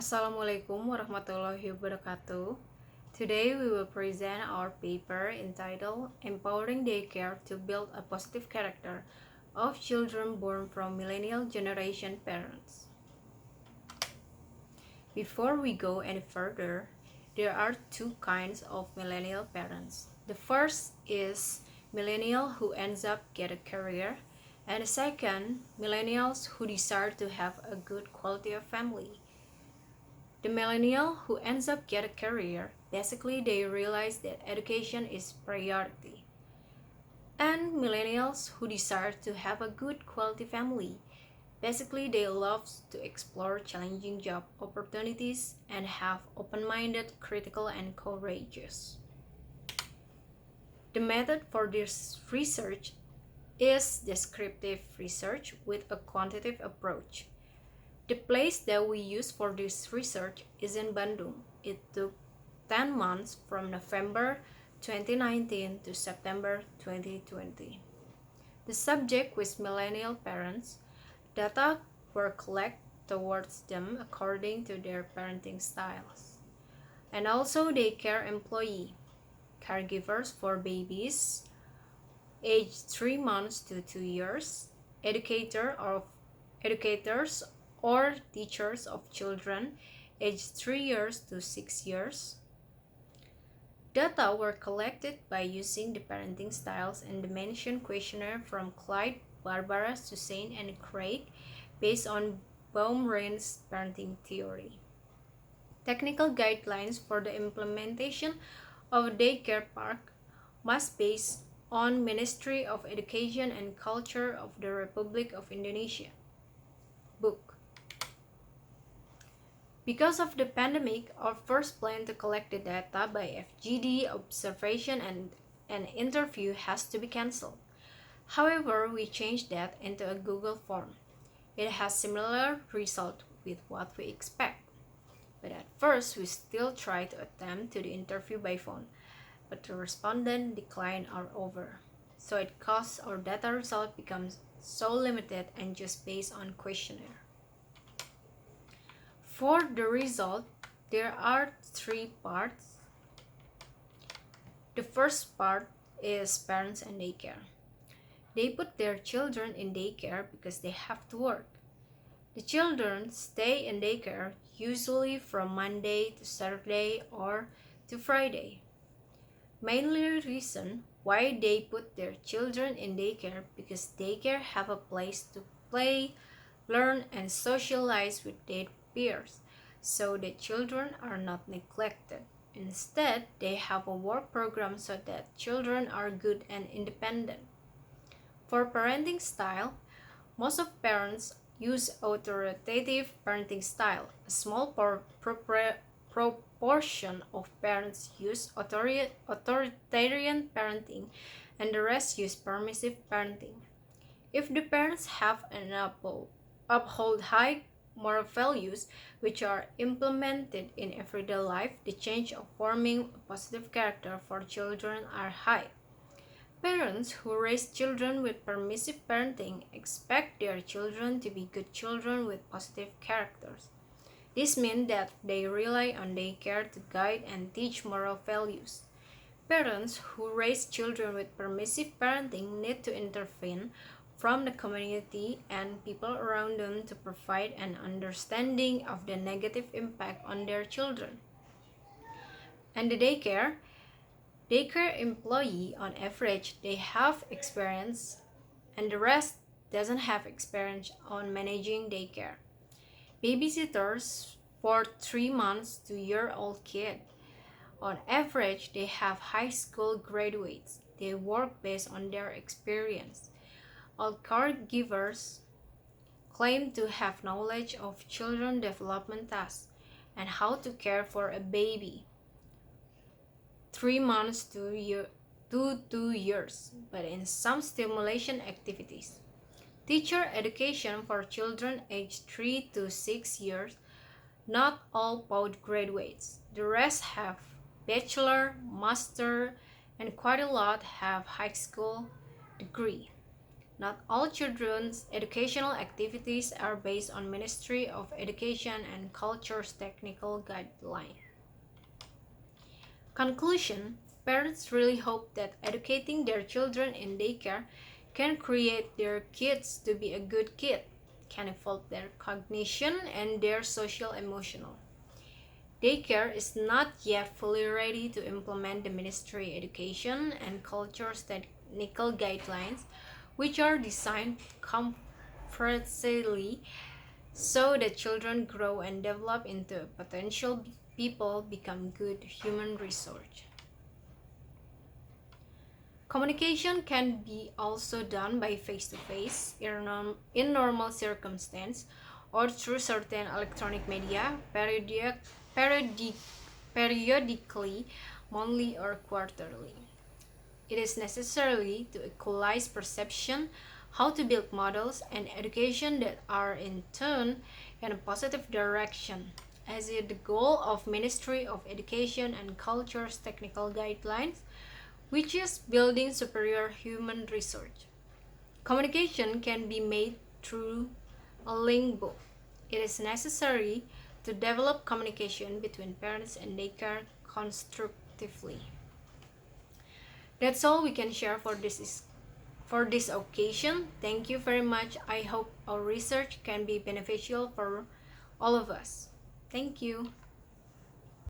Assalamualaikum warahmatullahi wabarakatuh. Today we will present our paper entitled Empowering Daycare to Build a Positive Character of Children Born from Millennial Generation Parents. Before we go any further, there are two kinds of millennial parents. The first is millennial who ends up get a career, and the second, millennials who desire to have a good quality of family. The millennial who ends up get a career, basically they realize that education is priority. And millennials who desire to have a good quality family, basically they love to explore challenging job opportunities and have open-minded, critical, and courageous. The method for this research is descriptive research with a quantitative approach. The place that we use for this research is in Bandung. It took 10 months from November 2019 to September 2020. The subject was millennial parents. Data were collected towards them according to their parenting styles. And also daycare employee, caregivers for babies aged 3 months to 2 years, educators or teachers of children aged 3 years to 6 years. Data were collected by using the parenting styles and the mentioned questionnaire from Clyde, Barbara, Suzanne, and Craig based on Baumrinn's parenting theory. Technical guidelines for the implementation of a daycare park must be based on Ministry of Education and Culture of the Republic of Indonesia. Book. Because of the pandemic, our first plan to collect the data by FGD observation and an interview has to be cancelled. However, we changed that into a Google form. It has similar result with what we expect. But at first, we still try to attempt to the interview by phone, but the respondent declined our offer. So it caused our data result becomes so limited and just based on questionnaire. For the result, there are 3 parts. The first part is parents and daycare. They put their children in daycare because they have to work. The children stay in daycare usually from Monday to Saturday or to Friday. Mainly reason why they put their children in daycare because daycare have a place to play, learn, and socialize with their peers, so the children are not neglected. Instead, they have a work program so that children are good and independent. For parenting style, most of parents use authoritative parenting style. A small proportion of parents use authoritarian parenting, and the rest use permissive parenting. If the parents have an uphold high moral values which are implemented in everyday life, the change of forming a positive character for children are high. Parents who raise children with permissive parenting expect their children to be good children with positive characters. This means that they rely on daycare to guide and teach moral values. Parents who raise children with permissive parenting need to intervene from the community and people around them to provide an understanding of the negative impact on their children. And the daycare employee on average they have experience and the rest doesn't have experience on managing daycare. Babysitters for 3 months to year-old kid. On average, they have high school graduates. They work based on their experience. All caregivers claim to have knowledge of children development tasks and how to care for a baby 3 months to 2 years, but in some stimulation activities. Teacher education for children aged 3 to 6 years, not all postgraduates. The rest have bachelor, master, and quite a lot have high school degree. Not all children's educational activities are based on Ministry of Education and Culture's technical guidelines. Conclusion: parents really hope that educating their children in daycare can create their kids to be a good kid, can evolve their cognition and their social emotional. Daycare is not yet fully ready to implement the Ministry Education and Culture's technical guidelines, which are designed comprehensively so that children grow and develop into potential people become good human resource. Communication can be also done by face-to-face in normal circumstance or through certain electronic media periodically, monthly or quarterly. It is necessary to equalize perception, how to build models and education that are in turn in a positive direction, as is the goal of Ministry of Education and Culture's technical guidelines, which is building superior human resource. Communication can be made through a link book. It is necessary to develop communication between parents and daycare constructively. That's all we can share for this occasion. Thank you very much. I hope our research can be beneficial for all of us. Thank you.